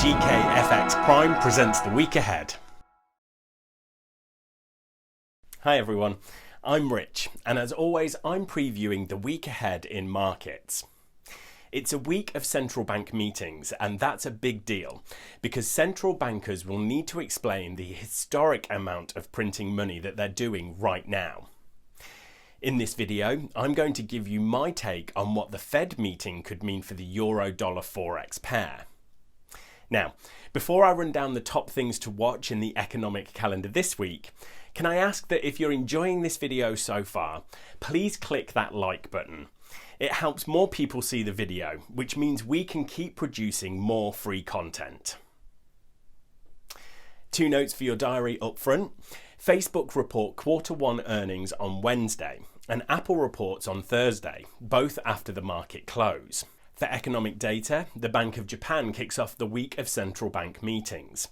GKFX Prime presents the week ahead. Hi everyone, I'm Rich, and as always I'm previewing the week ahead in markets. It's a week of central bank meetings, and that's a big deal because central bankers will need to explain the historic amount of printing money that they're doing right now. In this video, I'm going to give you my take on what the Fed meeting could mean for the euro-dollar Forex pair. Now, before I run down the top things to watch in the economic calendar this week, can I ask that if you're enjoying this video so far, please click that like button. It helps more people see the video, which means we can keep producing more free content. Two notes for your diary up front. Facebook report Q1 earnings on Wednesday, and Apple reports on Thursday, both after the market close. For economic data, the Bank of Japan kicks off the week of central bank meetings.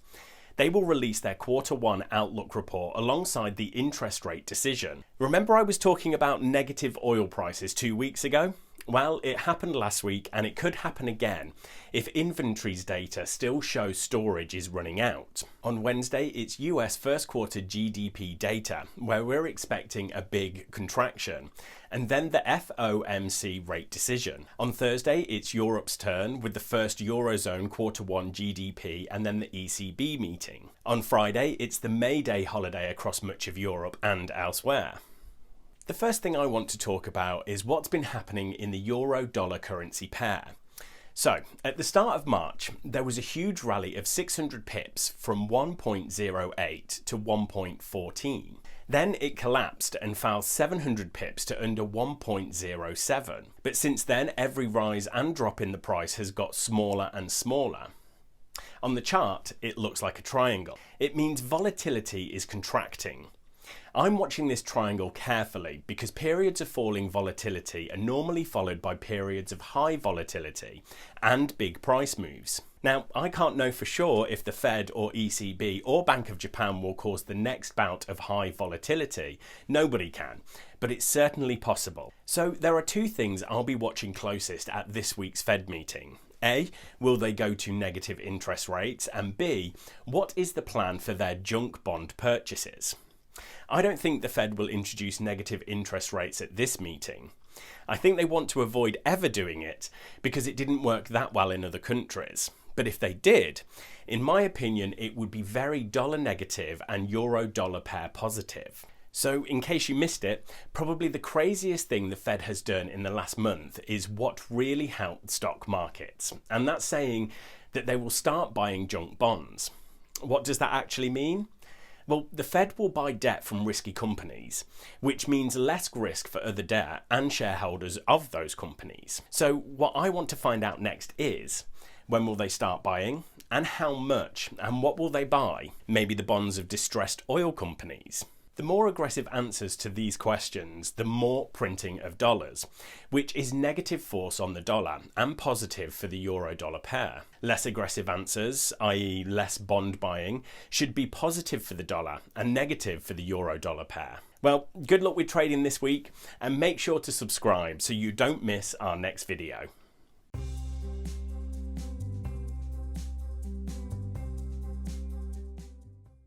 They will release their Q1 outlook report alongside the interest rate decision. Remember I was talking about negative oil prices 2 weeks ago? Well, it happened last week and it could happen again if inventories data still shows storage is running out. On Wednesday, it's US first quarter GDP data, where we're expecting a big contraction, and then the FOMC rate decision. On Thursday, it's Europe's turn with the first Eurozone Q1 GDP and then the ECB meeting. On Friday, it's the May Day holiday across much of Europe and elsewhere. The first thing I want to talk about is what's been happening in the euro-dollar currency pair. So, at the start of March, there was a huge rally of 600 pips from 1.08 to 1.14. Then it collapsed and fell 700 pips to under 1.07. But since then, every rise and drop in the price has got smaller and smaller. On the chart, it looks like a triangle. It means volatility is contracting. I'm watching this triangle carefully because periods of falling volatility are normally followed by periods of high volatility and big price moves. Now, I can't know for sure if the Fed or ECB or Bank of Japan will cause the next bout of high volatility. Nobody can, but it's certainly possible. So there are two things I'll be watching closest at this week's Fed meeting. A, will they go to negative interest rates? And B, what is the plan for their junk bond purchases? I don't think the Fed will introduce negative interest rates at this meeting. I think they want to avoid ever doing it because it didn't work that well in other countries. But if they did, in my opinion, it would be very dollar negative and euro-dollar pair positive. So in case you missed it, probably the craziest thing the Fed has done in the last month is what really helped stock markets. And that's saying that they will start buying junk bonds. What does that actually mean? Well, the Fed will buy debt from risky companies, which means less risk for other debt and shareholders of those companies. So what I want to find out next is, when will they start buying, and how much, and what will they buy? Maybe the bonds of distressed oil companies. The more aggressive answers to these questions, the more printing of dollars, which is negative force on the dollar and positive for the euro-dollar pair. Less aggressive answers, i.e. less bond buying, should be positive for the dollar and negative for the euro-dollar pair. Well, good luck with trading this week, and make sure to subscribe so you don't miss our next video.